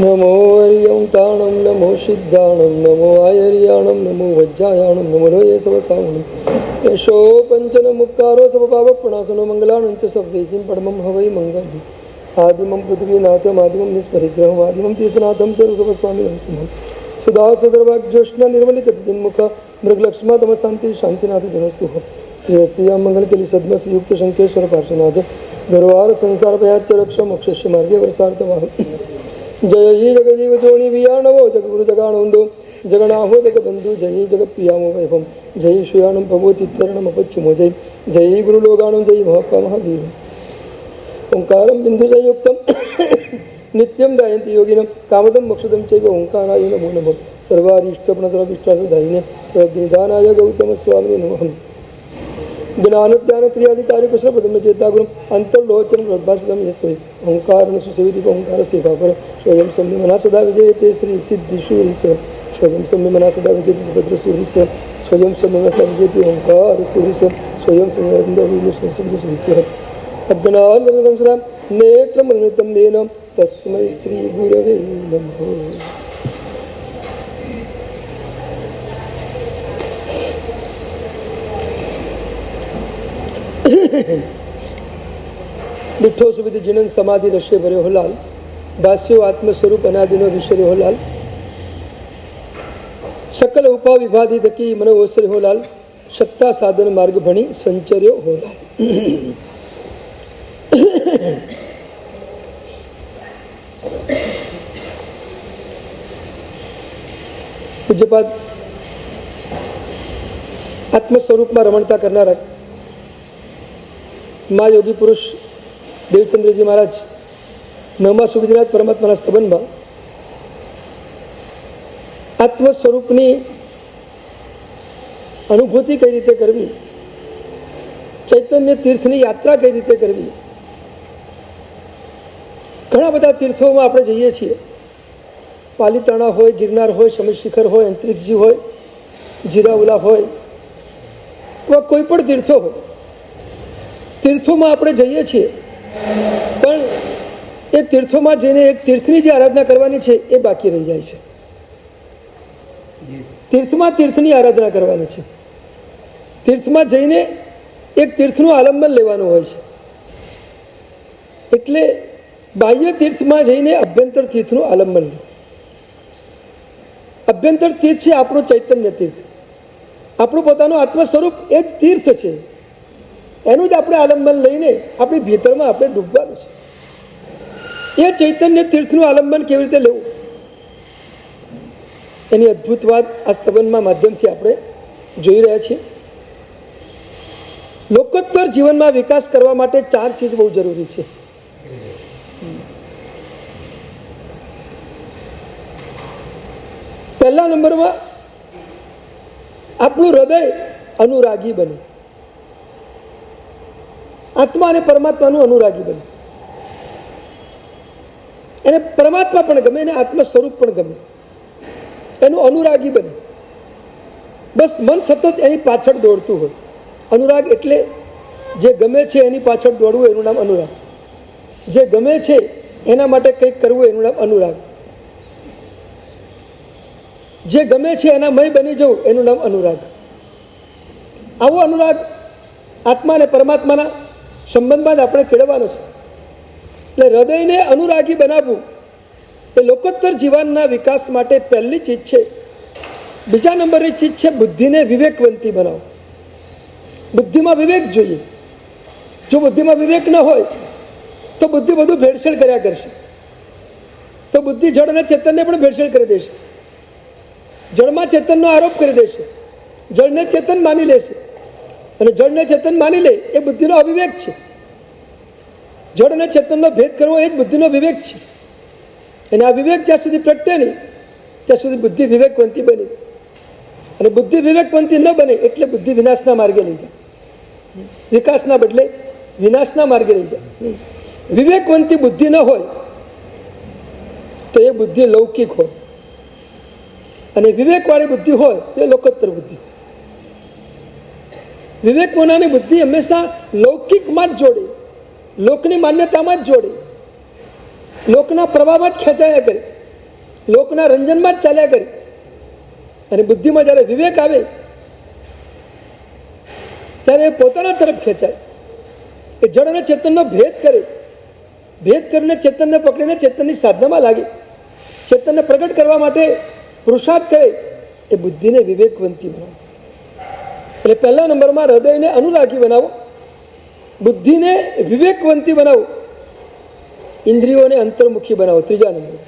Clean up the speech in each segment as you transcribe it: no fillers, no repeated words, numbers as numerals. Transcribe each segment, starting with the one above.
નમો હરિયંતાણમ નમો સિદ્ધાણમ નમો આયર્યાણમ નમો વજ્જાયાણમ નમો લોય સવસાવણમ યશો પંચન મુક્કારો સવપાવપણાસનો મંગલાણં ચ સવ્વેસિં પરમં હવૈ મંગલમ આદિમં પૃથ્વીનાથમ આદિમં નિસ્પરિગ્રહમ આદિમં તીર્થનાથમ ચરુસવસ્વામિનમ સમમ સુધા સદર્વાગ્જોષ્ણ નિર્મલિકતિન્મુખ મૃગલક્ષ્મા તમ શાંતિ શાંતિનાથ જનસ્તુ શ્રી શ્રીયામ મંગલ કેલી સદ્મ શ્રીયુક્ત શંકેશ્વર પાર્શ્વનાથ દરવાર સંસાર ભયાચ રક્ષ મોક્ષસ્ય માર્ગે વર્ષાર્થવાહ જય હી જગજીવ જોણી વિયાણવો જગગુરુ જગાણોંદો જગણાહો જગબંધુ જય જગપ્રિયામો વૈભમ જય શ્રીયાણમ ભગવતીત્વર્ણમ અપચ્છિમો જય ગુરુ લોગાણમ જય મહાપા મહાવીર ઓંકારમ બિંદુ સંયુક્તમ નિત્યમ ગાયંતિ યોગિનમ કામદમ મોક્ષદમ ચૈવ ઓંકારાય નમો નમઃ સર્વારીષ્ટપ્રણતરભીષ્ટાસુધાયિને સર્વનિધાનાય ગૌતમ સ્વામિને નમઃ જ્ઞાનોદ્યાન ક્રિયાધિકારી કુશલપદમ ચેતાગુરમ અંતર્લોચન પ્રભાષિતમ યસ્વૈ ઓંકારન સુસેવિતિક ઓંકાર સેવાપર સ્વયં સંયમના સદા વિજયતે શ્રી સિદ્ધિશૂરીશ્વર સ્વયં સંયમના સદા વિજયતે ભદ્રસૂરીશ્વર સ્વયં સંયમના સદા વિજયતે ઓંકાર સૂરીશ્વર સ્વયં સંયમના અજ્ઞાનમ સદા નેત્રમન્વિતમ મેન તસ્મૈ શ્રી ગુરવે નમઃ. મીઠો સુવિધ જીનન સમાધિ રશ્ય ભર્યો લાલ ભાષ્યો આત્મ સ્વરૂપ અનાદિનો વિશર્યો લાલ સકલ ઉપા વિભાધિ દકી મને ઓસર્યો લાલ સત્તા સાધન માર્ગ ભણી સંચર્યો હો લાલ. પૂજ્યપાદ આત્મ સ્વરૂપમાં રમણતા કરનારા મા યોગી પુરુષ દેવચંદ્રજી મહારાજ નવમા સુવિધનાથ પરમાત્માના સ્તબનમાં આત્મ સ્વરૂપની અનુભૂતિ કઈ રીતે કરવી, ચૈતન્ય તીર્થની યાત્રા કઈ રીતે કરવી. ઘણા બધા તીર્થોમાં આપણે જઈએ છીએ. પાલીતાણા હોય, ગિરનાર હોય, શમિશિખર હોય, અંતરિક્ષજી હોય, જીરાઉલા હોય, કોઈ પણ તીર્થો હોય. તીર્થોમાં આપણે જઈએ છીએ, પણ એ તીર્થોમાં જઈને એક તીર્થની જે આરાધના કરવાની છે એ બાકી રહી જાય છે. તીર્થમાં તીર્થની આરાધના કરવાની છે. તીર્થમાં જઈને એક તીર્થનું આલંબન લેવાનું હોય છે. એટલે બાહ્ય તીર્થમાં જઈને અભ્યંતર તીર્થનું આલંબન લે. અભ્યંતર તીર્થ છે આપણું ચૈતન્ય તીર્થ. આપણું પોતાનું આત્મ સ્વરૂપ એ જ તીર્થ છે. એનું જ આપણે આલંબન લઈને આપણી ભીતરમાં આપણે ડૂબવાનું છે. એ ચૈતન્ય તીર્થનું આલંબન કેવી રીતે લેવું એની અદ્ભુત વાત આ સ્તબનમાં માધ્યમથી આપણે જોઈ રહ્યા છીએ. લોકોત્તર જીવનમાં વિકાસ કરવા માટે 4 ચીજ બહુ જરૂરી છે. પહેલા નંબરમાં આપણું હૃદય અનુરાગી બને. આત્મા અને પરમાત્માનું અનુરાગી બને. એને પરમાત્મા પણ ગમે, એને આત્મ સ્વરૂપ પણ ગમે, એનું અનુરાગી બને. બસ મન સતત એની પાછળ દોડતું હોય. અનુરાગ એટલે જે ગમે છે એની પાછળ દોડવું એનું નામ અનુરાગ. જે ગમે છે એના માટે કંઈક કરવું એનું નામ અનુરાગ. જે ગમે છે એના મય બની જવું એનું નામ અનુરાગ. આવો અનુરાગ આત્મા અને પરમાત્માના સંબંધમાં જ આપણે કેળવવાનો છે. એટલે હૃદયને અનુરાગી બનાવવું એ લોકોત્તર જીવનના વિકાસ માટે પહેલી ચીજ છે. બીજા નંબરની ચીજ છે બુદ્ધિને વિવેકવંતી બનાવો. બુદ્ધિમાં વિવેક જોઈએ. જો બુદ્ધિમાં વિવેક ન હોય તો બુદ્ધિ બધું ભેળસેળ કર્યા કરશે. તો બુદ્ધિ જળ અને ચેતનને પણ ભેળસેળ કરી દેશે. જળમાં ચેતનનો આરોપ કરી દેશે. જળને ચેતન માની લેશે. અને જળને ચેતન માની લે એ બુદ્ધિનો અવિવેક છે. જળ અને ચેતનનો ભેદ કરવો એ જ બુદ્ધિનો વિવેક છે. અને આ વિવેક જ્યાં સુધી પ્રગટે નહીં ત્યાં સુધી બુદ્ધિ વિવેકવંતી બની. અને બુદ્ધિ વિવેકવંતી ન બને એટલે બુદ્ધિ વિનાશના માર્ગે લઈ જાય. વિકાસના બદલે વિનાશના માર્ગે લઈ જાય. વિવેકવંતી બુદ્ધિ ન હોય તો એ બુદ્ધિ લૌકિક હોય, અને વિવેકવાળી બુદ્ધિ હોય તો એ લોકોત્તર બુદ્ધિ. વિવેક વિનાની બુદ્ધિ હંમેશા લૌકિકમાં જ જોડે, લોકની માન્યતામાં જ જોડે, લોકના પ્રભાવમાં જ ખેંચાયા કરે. લોકના રંજનમાં જ ચાલ્યા કરે. અને બુદ્ધિમાં જ્યારે વિવેક આવે ત્યારે એ પોતાના તરફ ખેંચાય. એ જળ અને ચેતનનો ભેદ કરે, ભેદ કરીને ચેતનને પકડીને ચેતનની સાધનામાં લાગે, ચેતનને પ્રગટ કરવા માટે પુરુષાર્થ કરે. એ બુદ્ધિને વિવેકવંતી બનાવો. એટલે પહેલા નંબરમાં હૃદયને અનુરાગી બનાવો, બુદ્ધિને વિવેકવંતી બનાવો, ઇન્દ્રિયોને અંતર્મુખી બનાવો. ત્રીજા નંબર,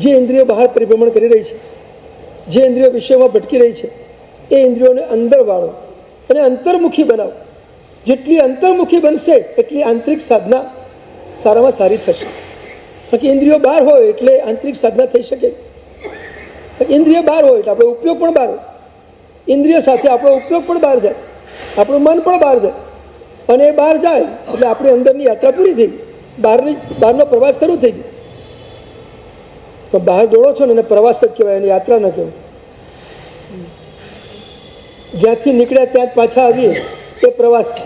જે ઇન્દ્રિયો બહાર પરિભ્રમણ કરી રહી છે, જે ઇન્દ્રિયો વિષયમાં ભટકી રહી છે, એ ઇન્દ્રિયોને અંદર વાળો અને અંતર્મુખી બનાવો. જેટલી અંતર્મુખી બનશે એટલી આંતરિક સાધના સારામાં સારી થશે. બાકી ઇન્દ્રિયો બહાર હોય એટલે આંતરિક સાધના થઈ શકે. ઇન્દ્રિય બહાર હોય એટલે આપણો ઉપયોગ પણ બહાર હોય, ઇન્દ્રિય સાથે આપણો ઉપયોગ પણ બહાર જાય, આપણું મન પણ બહાર જાય. અને એ બહાર જાય એટલે આપણી અંદરની યાત્રા પૂરી થઈ ગઈ, બહારનો પ્રવાસ શરૂ થઈ ગયો. તો બહાર દોડો છો ને એને પ્રવાસ જ કહેવાય, એને યાત્રા ન કહેવાય. જ્યાંથી નીકળ્યા ત્યાં જ પાછા આવીએ એ પ્રવાસ છે.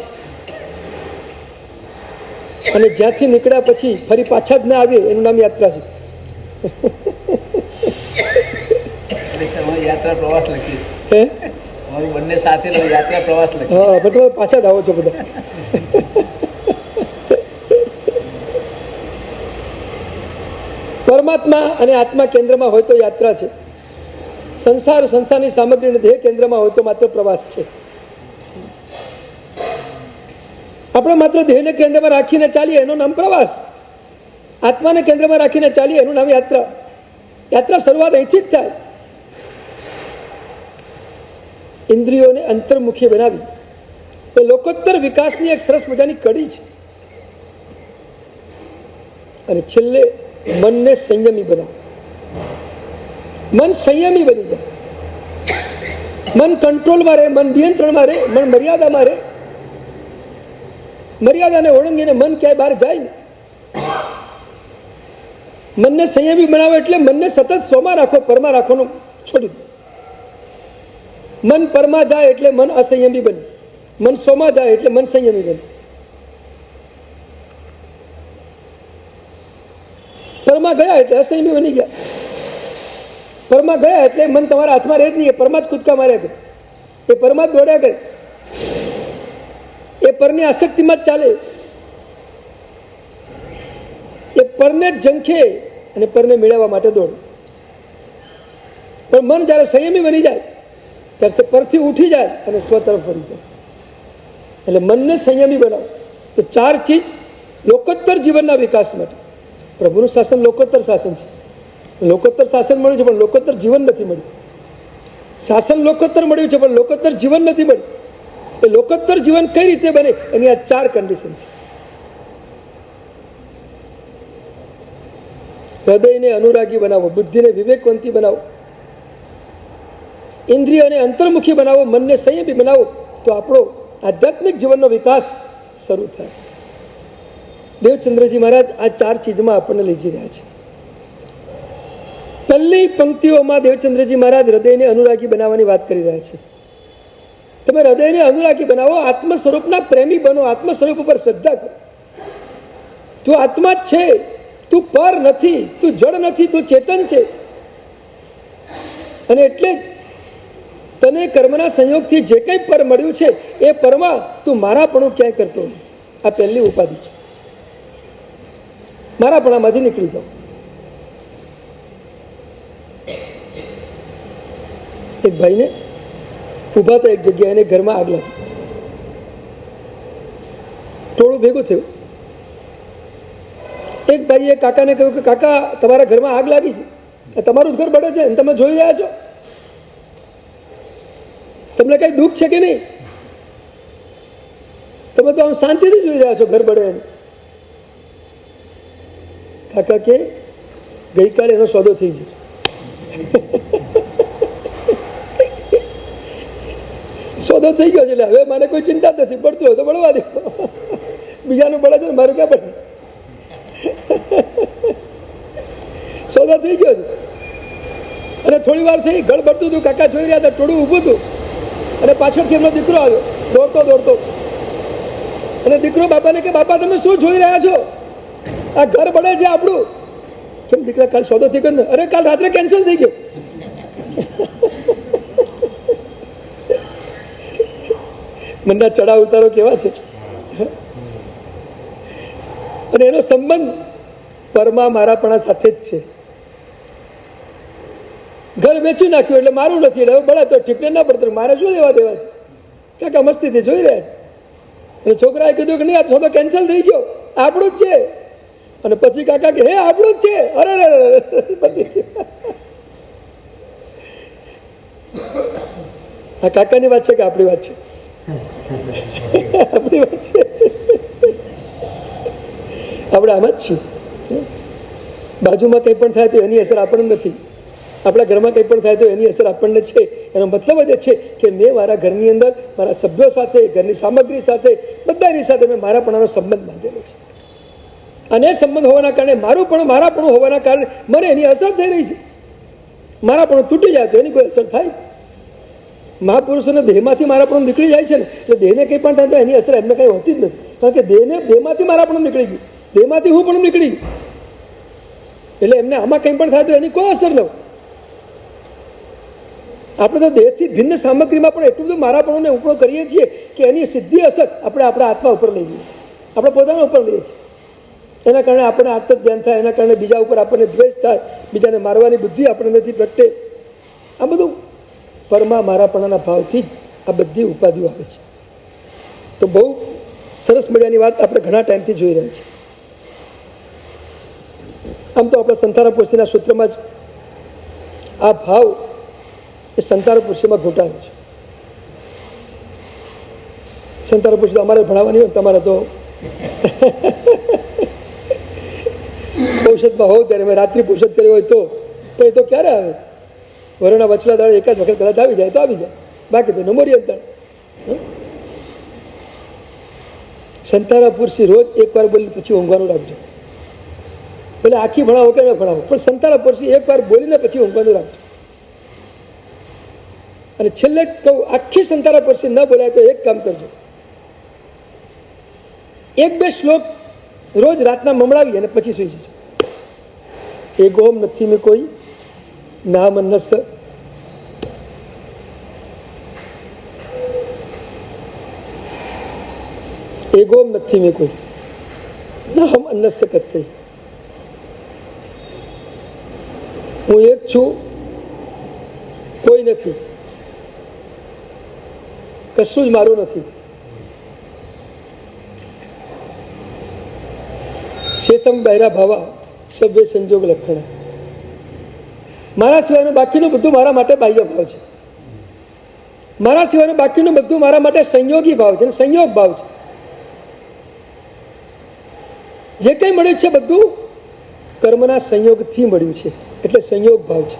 અને જ્યાંથી નીકળ્યા પછી ફરી પાછા જ ના આવીએ એનું નામ યાત્રા છે. યાત્રા પ્રવાસ લખી છે, બંને સાથે યાત્રા પ્રવાસ લખી. હા, બધા પાછા જ આવો છો બધા. પરમાત્મા અને આત્મા કેન્દ્રમાં હોય તો યાત્રા છે. સંસારની સામગ્રી દેહ કેન્દ્રમાં હોય તો માત્ર પ્રવાસ છે. આપણે માત્ર દેહને કેન્દ્રમાં રાખીને ચાલીએ એનું નામ પ્રવાસ, આત્માને કેન્દ્રમાં રાખીને ચાલીએ એનું નામ યાત્રા. યાત્રા શરૂઆત અહીંથી જ થાય. ઇન્દ્રિયોને અંતર્મુખી બનાવી એ લોકોત્તર વિકાસની એક સરસ મજાની કડી છે. અને છેલ્લે મનને સંયમી બનાવો. મન સંયમી બની જાય, મન કંટ્રોલમાં રહે, મન નિયંત્રણમાં રહે, મન મર્યાદામાં રહે. મર્યાદાને ઓળંગીને મન ક્યાંય બહાર જાય ને. મનને સંયમી બનાવો એટલે મનને સતત સ્વમાં રાખો, પરમાં રાખવાનું છોડી દો. મન પરમાં જાય એટલે મન અસંયમી બને, મન સ્વમાં જાય એટલે મન સંયમી બને. પરમાં ગયા એટલે અસંયમી બની ગયા. પરમાં ગયા એટલે મન તમારા હાથમાં રહે જ નહીં, એ પરમાં જ કૂદકા માર્યા કરે, એ પરમાં જ દોડ્યા કરે, એ પરની આસક્તિમાં જ ચાલે, એ પરને જ ઝંખે અને પરને મેળવવા માટે દોડે. પણ મન જ્યારે સંયમી બની જાય ત્યારે તે પરથી ઉઠી જાય અને સ્વ તરફ વળી જાય. એટલે મનને સંયમી બનાવો. તો ચાર ચીજ લોકોત્તર જીવનના વિકાસ માટે. પ્રભુનું શાસન લોકોત્તર શાસન છે. લોકોત્તર શાસન મળ્યું છે પણ લોકોત્તર જીવન નથી મળ્યું. શાસન લોકોત્તર મળ્યું છે પણ લોકોત્તર જીવન નથી મળ્યું. એ લોકોત્તર જીવન કઈ રીતે બને એની આ ચાર કન્ડિશન છે. હૃદયને અનુરાગી બનાવો, બુદ્ધિને વિવેકવંતી બનાવો, ઇન્દ્રિયોને અંતર્મુખી બનાવો, મનને સંયમી બનાવો, તો આપણો આધ્યાત્મિક જીવનનો વિકાસ શરૂ થાય. દેવચંદ્રજી મહારાજ આ ચાર ચીજમાં આપણને લઈ જઈ રહ્યા છે. પહેલી પંક્તિઓમાં દેવચંદ્રજી મહારાજ હૃદયને અનુરાગી બનાવવાની વાત કરી રહ્યા છે. તમે હૃદયને અનુરાગી બનાવો, આત્મ સ્વરૂપના પ્રેમી બનો, આત્મ સ્વરૂપ ઉપર શ્રદ્ધા કરો. તું આત્મા જ છે, તું પર નથી, તું જડ નથી, તું ચેતન છે. અને એટલે જ તને કર્મના સંયોગથી જે કંઈ પર મળ્યું છે એ પરમાં તું મારાપણું ક્યાંય કરતો નહીં. આ પહેલી ઉપાધિ છે. મારાપણામાંથી નીકળી જાઓ. એક ભાઈને ઊભા હતા એક જગ્યાએ, એને ઘરમાં આગ લાગી. ટોળું ભેગું થયું. એક ભાઈએ કાકાને કહ્યું કે કાકા, તમારા ઘરમાં આગ લાગી છે, તમારું ઘર બળે છે, તમે જોઈ રહ્યા છો, તમને કઈ દુઃખ છે કે નહીં? તમે તો આમ શાંતિથી જોઈ રહ્યા છો ઘર બળે એનું. કાકા કે ગઈકાલે એનો સોદો થઈ ગયો. સોદો થઈ ગયો છે એટલે હવે મને કોઈ ચિંતા જ નથી, પડતું હોય તો બળવા દે, બીજાનું બળે છે ને મારું ક્યાં પડે. સોદો થઈ ગયો છે. અને થોડી વાર થઈ, ગળ બળતું હતું, કાકા જોઈ રહ્યા હતા, ટોળું ઊભું હતું અને પાછળથી એમનો દીકરો આવ્યો દોડતો દોડતો. અને દીકરો બાપાને કે બાપા તમે શું જોઈ રહ્યા છો? આ ઘર બળે છે આપણું. કેમ દીકરા કાલ સોદો થઈ ગયો ને? અરે કાલ રાત્રે કેન્સલ થઈ ગયો. મનના ચડાવ ઉતારો કેવા છે. અને એનો સંબંધ પરમાં મારાપણા સાથે જ છે. ઘર વેચી નાખ્યું એટલે મારું નથી, એટલે બળે તો ઠીક ના પડતું, મારે શું લેવા દેવા છે? કાકા મસ્તીથી જોઈ રહ્યા છે. અને છોકરાએ કીધું કે નહીં, આ સોદો કેન્સલ થઈ ગયો, આપણું જ છે. અને પછી કાકા કે હે આપણું જ છે. અરે આ કાકાની વાત છે કે આપણી વાત છે? આપણી વાત છે. આપણે આમ જ છીએ. બાજુમાં કંઈ પણ થાય તો એની અસર આપણને નથી, આપણા ઘરમાં કંઈ પણ થાય તો એની અસર આપણને છે. એનો મતલબ જ છે કે મેં મારા ઘરની અંદર મારા સભ્યો સાથે, ઘરની સામગ્રી સાથે, બધાની સાથે મેં મારાપણાનો સંબંધ બાંધેલો છે. અને એ સંબંધ હોવાના કારણે મારાપણું હોવાના કારણે મને એની અસર થઈ રહી છે. મારાપણું તૂટી જાય તો એની કોઈ અસર થાય? મહાપુરુષોના દેહમાંથી મારાપણું નીકળી જાય છે ને, એટલે દેહને કંઈ પણ થાય તો એની અસર એમને કંઈ હોતી જ નથી. કારણ કે દેહમાંથી મારાપણું નીકળી ગયું, દેહમાંથી હું પણ નીકળી ગયું. એટલે એમને આમાં કંઈ પણ થાય તો એની કોઈ અસર ન હોય. આપણે તો દેહથી ભિન્ન સામગ્રીમાં પણ એટલું બધું મારાપણુંને ઉપયોગ કરીએ છીએ કે એની સીધી અસર આપણે આપણા આત્મા ઉપર લઈ જઈએ છીએ, આપણે પોતાના ઉપર લઈએ છીએ. એના કારણે આપણે આત્મ ધ્યાન થાય, એના કારણે બીજા ઉપર આપણને દ્વેષ થાય, બીજાને મારવાની બુદ્ધિ આપણે નથી પ્રગટે. આ બધું પરમાં મારાપણાના ભાવથી જ આ બધી ઉપાધિઓ આવે છે. તો બહુ સરસ મજાની વાત આપણે ઘણા ટાઈમથી જોઈ રહ્યા છીએ. આમ તો આપણે સંતાનપોષીના સૂત્રમાં જ આ ભાવ એ સંતાનપોષીમાં ઘૂંટાય છે. સંતાનપોષી તો અમારે ભણાવવાની હોય, તમારે તો ઔષધમાં હોવ ત્યારે મેં રાત્રિ પોષદ કર્યો હોય તો એ તો ક્યારે આવે? વરોના વચલા દાડે એકાદ વખત કદાચ આવી જાય તો આવી જાય, બાકી તો નમોરી અંતર. સંતાનપુરુષી રોજ એકવાર બોલી પછી ઊંઘવાનું રાખજો. એટલે આખી ભણાવો કે ન ભણાવો, પણ સંતાનપુરુષી એકવાર બોલીને પછી ઊંઘવાનું રાખજો. અને છેલ્લે કહું, આખી સંતાનપુરુષી ન બોલાય તો એક કામ કરજો, 1-2 શ્લોક રોજ રાતના મમડાવી અને પછી સુઈ જજો. એગોમ નથી મેં કોઈ નામ અન્નસ, એગોમ નથી મેં કોઈ નામ અન્નસ કથઈ. હું એક છું, કોઈ નથી, કશું જ મારું નથી. શેષમ બહેરા ભાવા સભ્ય સંજોગ લક્ષણ. મારા સિવાયનું બાકીનું બધું મારા માટે બાહ્ય ભાવ છે. મારા સિવાયનું બાકીનું બધું મારા માટે સંયોગી ભાવ છે, સંયોગ ભાવ છે. જે કંઈ મળ્યું છે બધું કર્મના સંયોગથી મળ્યું છે, એટલે સંયોગ ભાવ છે.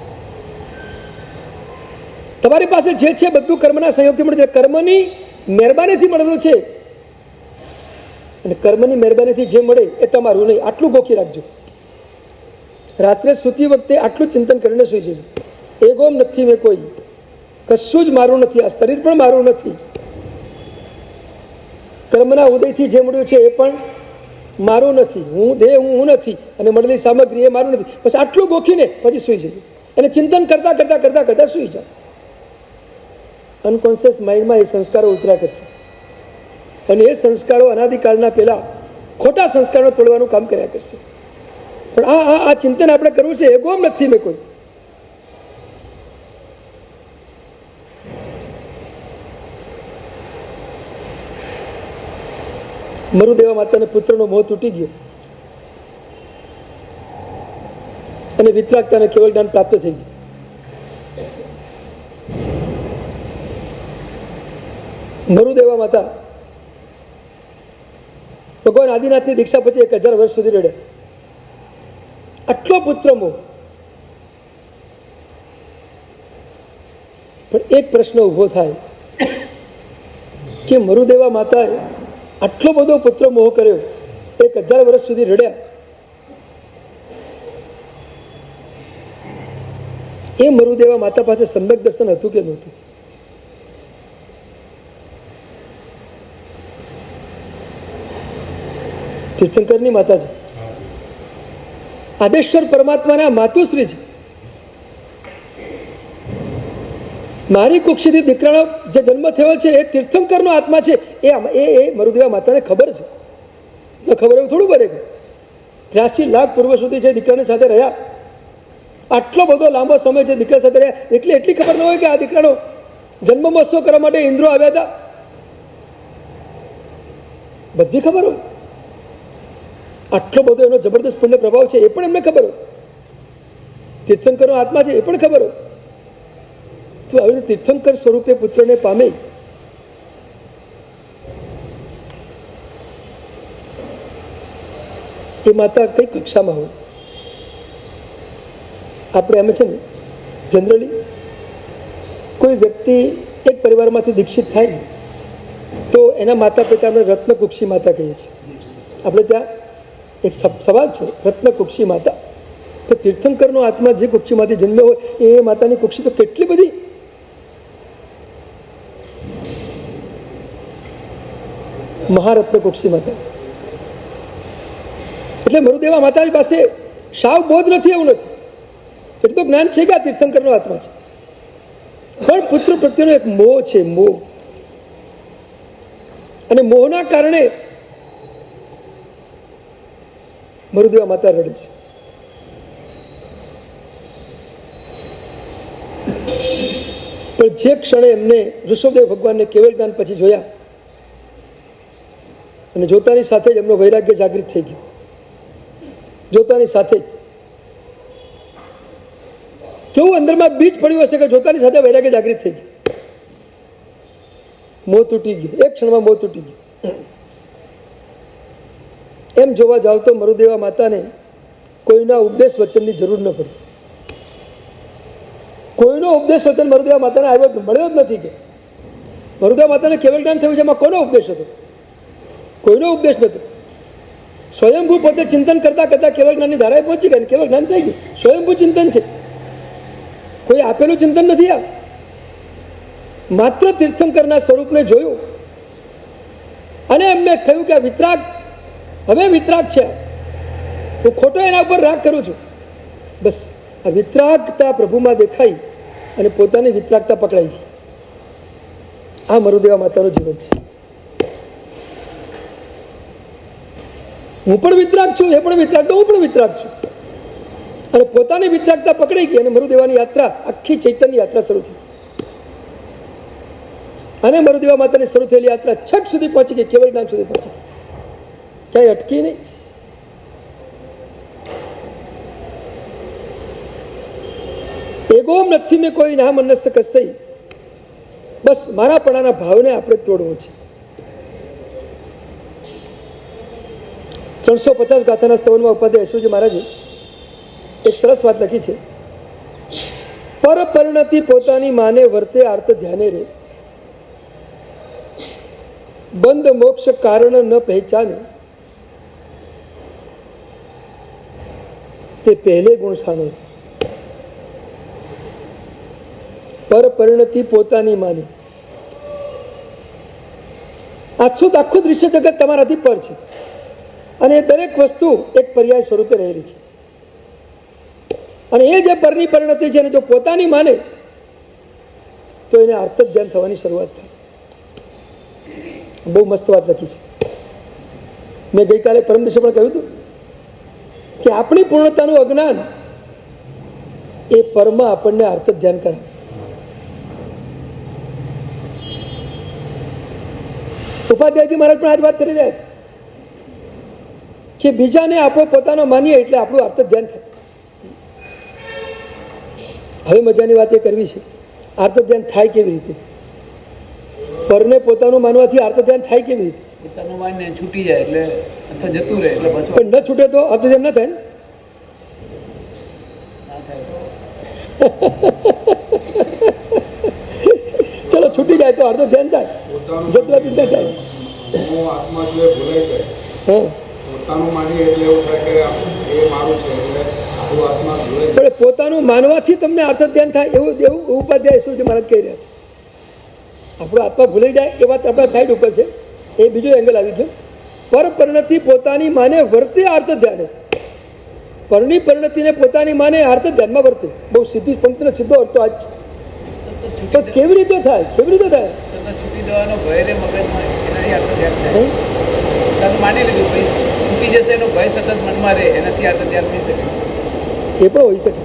તમારી પાસે જે છે બધું કર્મના સંયોગથી મળ્યું છે, કર્મની મહેરબાનીથી મળેલું છે. અને કર્મની મહેરબાનીથી જે મળે એ તમારું નહીં, આટલું ગોખી રાખજો. રાત્રે સૂતી વખતે આટલું ચિંતન કરીને સૂઈ જજો. એગોમ નથી મેં કોઈ, કશું જ મારું નથી, આ શરીર પણ મારું નથી, કર્મના ઉદયથી જે મળ્યું છે એ પણ મારું નથી, હું નથી, અને મળેલી સામગ્રી એ મારું નથી. બસ આટલું ગોખીને પછી સૂઈ જજો. અને ચિંતન કરતા કરતા કરતા કરતા સૂઈ જાઓ. અનકોન્શિયસ માઇન્ડમાં એ સંસ્કારો ઉતર્યા કરશે, અને એ સંસ્કારો અનાદિકાળના પેલા ખોટા સંસ્કારો તોડવાનું કામ કર્યા કરશે. પણ આ ચિંતન આપણે કરવું છે, એગોમ નથી મેં કોઈ. મરુદેવા માતાને પુત્રનો મોહ તૂટી ગયો અને વિતરાગતાને કેવળ જ્ઞાન પ્રાપ્ત થઈ ગયું. મરુદેવા માતા ભગવાન આદિનાથની દીક્ષા પછી 1000 વર્ષ સુધી રડ્યા. આટલો પુત્ર મોહ. પણ એક પ્રશ્ન ઉભો થાય કે મરુદેવા માતાએ આટલો બધો પુત્ર મોહ કર્યો, 1000 વર્ષ સુધી રડ્યા, એ મરુદેવા માતા પાસે સમ્યક દર્શન હતું કે નહોતું? તીર્થંકરની માતા છે. આદેશ્વર પરમાત્માના માતુશ્રી છે. મારી કુક્ષીથી દીકરાનો જે જન્મ થયો છે એ તીર્થંકરનો આત્મા છે. એ મરુદેવા માતાને ખબર છે. ન ખબર એવું થોડું બને. 83 લાખ પૂર્વ સુધી જે દીકરાની સાથે રહ્યા, આટલો બધો લાંબો સમય જે દીકરા સાથે રહ્યા, એટલી ખબર ન હોય કે આ દીકરાનો જન્મ મહોત્સવ કરવા માટે ઇન્દ્રો આવ્યા હતા? બધી ખબર હોય. આટલો બધો એનો જબરદસ્ત પુણ્ય પ્રભાવ છે એ પણ એમને ખબર હોય. તીર્થંકરનો આત્મા છે એ પણ ખબર હોય. તો આવી રીતે તીર્થંકર સ્વરૂપે પુત્રને પામે. એ માતા કઈ કક્ષામાં હોય? આપણે એમ છે ને, જનરલી કોઈ વ્યક્તિ એક પરિવારમાંથી દીક્ષિત થાય ને તો એના માતા પિતા આપણે રત્નકુક્ષી માતા કહીએ છીએ. આપણે ત્યાં એક સવાલ છે, રત્નકુક્ષી માતા. તો તીર્થંકરનો આત્મા જે કુક્ષીમાંથી જન્મ્યો હોય એ માતાની કુક્ષી તો કેટલી બધી. મહારત્ન કુક્ષી માતા. એટલે મરુદેવા માતાની પાસે સાવ બોધ નથી, એવું નથી. એટલું તો જ્ઞાન છે કે આ તીર્થંકરનો આત્મા છે, પણ પુત્ર પ્રત્યેનો એક મોહ છે, મોહ. અને મોહના કારણે મરુદેવા માતા રડે છે. પણ જે ક્ષણે એમને ઋષભદેવ ભગવાનને કેવળ જ્ઞાન પછી જોયા અને જોતાની સાથે જ એમનો વૈરાગ્ય જાગૃત થઈ ગયું. જોતાની સાથે જ કેવું અંદરમાં બીજ પડ્યું હશે કે જોતાની સાથે વૈરાગ્ય જાગૃત થઈ ગયું. મોહ તૂટી ગયું, એક ક્ષણમાં મોહ તૂટી ગયું. એમ જોવા જાવ તો મરુદેવા માતાને કોઈના ઉપદેશ વચનની જરૂર ન પડી. કોઈનો ઉપદેશ વચન મરુદેવા માતાને આવ્યો મળ્યો જ નથી. કે મરુદેવા માતાને કેવળ જ્ઞાન થયું છે, એમાં કોનો ઉપદેશ હતો? કોઈનો ઉપદેશ નહોતો. સ્વયંભૂ પોતે ચિંતન કરતા કરતા કેવળ જ્ઞાનની ધારાએ પહોંચી ગયા, કેવળ જ્ઞાન થઈ ગયું. સ્વયંભૂ ચિંતન છે, કોઈ આપેલું ચિંતન નથી. આ માત્ર તીર્થંકરના સ્વરૂપને જોયું અને એમને કહ્યું કે આ વિતરાગ, હવે વિતરાગ છે, હું ખોટો એના ઉપર રાગ કરું છું. બસ આ વિતરાગતા પ્રભુમાં દેખાઈ અને પોતાની વિતરાગતા પકડાઈ. આ મરુદેવા માતાનું જીવન છે. હું પણ વિતરાગ છું, એ પણ વિતરાગ, તો હું પણ વિતરાગ છું. અને પોતાની વિતરાગતા પકડાઈ ગઈ અને મરુદેવાની યાત્રા, આખી ચૈતન્ય યાત્રા શરૂ થઈ. અને મરુદેવા માતાની શરૂ થયેલી યાત્રા છક સુધી પહોંચી ગઈ, કેવળ જ્ઞાન સુધી પહોંચી ગઈ, ક્યાંય અટકી નહીં. એગોમ નથી મેં કોઈ ના મનસ્ય કસઈ. બસ મારાપણાના ભાવને આપણે તોડવો છે. 350 ગાથાના સ્તવનમાં ઉપાધ્યાય યશુજી મહારાજે એક સરસ વાત લખી છે. પર પરિણતિ પોતાની માને વર્તે આર્ત ધ્યાને રે, બંધ મોક્ષ કારણ ન પહેચાને, તે પહેલે ગુણ સાનો. પર પરિણતિ પોતાની માને. આખું દૃશ્ય જગત તમારાથી પર છે અને દરેક વસ્તુ એક પર્યાય સ્વરૂપે રહેલી છે. અને એ જે પરની પરિણતિ છે એને જો પોતાની માને તો એને આર્ત ધ્યાન થવાની શરૂઆત થાય. બહુ મસ્ત વાત લખી છે. મેં ગઈકાલે પરમ દિવસે પણ કહ્યું હતું કે આપણી પૂર્ણતાનું અજ્ઞાન એ પરમાં આપણને આર્ત ધ્યાન કરાવે. ઉપાધ્યાયજી મહારાજ પણ આજ વાત કરી રહ્યા છે કે બીજાને આપો પોતાનો માનીએ એટલે આપણું આર્ત ધ્યાન થાય. હવે મજાની વાત એ કરવી છે, આર્ત ધ્યાન થાય કેવી રીતે? પરને પોતાનું માનવાથી આર્ત ધ્યાન થાય કેવી રીતે? પોતાનું માનને છૂટી જાય એટલે અથવા જતું રહે એટલે પાછું. પણ ન છૂટે તો આર્ત ધ્યાન ના થાય ને? ના થાય ચલો છૂટી જાય તો અર્ધ ધ્યાન થાય, જતરા ચિંતા થાય. આત્મા છે ભૂલાઈ જાય. હા, પોતાનું માનીએ એટલે એવું થાય કે એ મારું છે એટલે આપણું આત્મા ભૂલાઈ જાય. પણ પોતાનું માનવાથી તમને અર્થ ધ્યાન થાય એવું ઉપાધ્યાય શું મહારાજ કહી રહ્યા છે. આપણો આત્મા ભૂલાઈ જાય એ વાત આપણા સાઈડ ઉપર છે, એ બીજો એંગલ આવી ગયો. પર પરિણતિ પોતાની માને વર્તે અર્થ ધ્યાને. પરણી પરિણતિને પોતાની માને અર્થ ધ્યાનમાં વર્તે. બહુ સીધી પંક્તિનો સીધો અર્થ તો આજ છે. સતત તો છૂટી કેવી રીતે થાય? કેવી રીતે થાય? સતત છૂટી દેવાનો ભય રે મગજમાં એનાથી આત્મ ધ્યાન થાય. તમે માની લીધું ભાઈ છૂટી જશે એનો ભય સતત મનમાં રહે એનાથી આત્મ ધ્યાન થઈ શકે. એ પણ હોઈ શકે.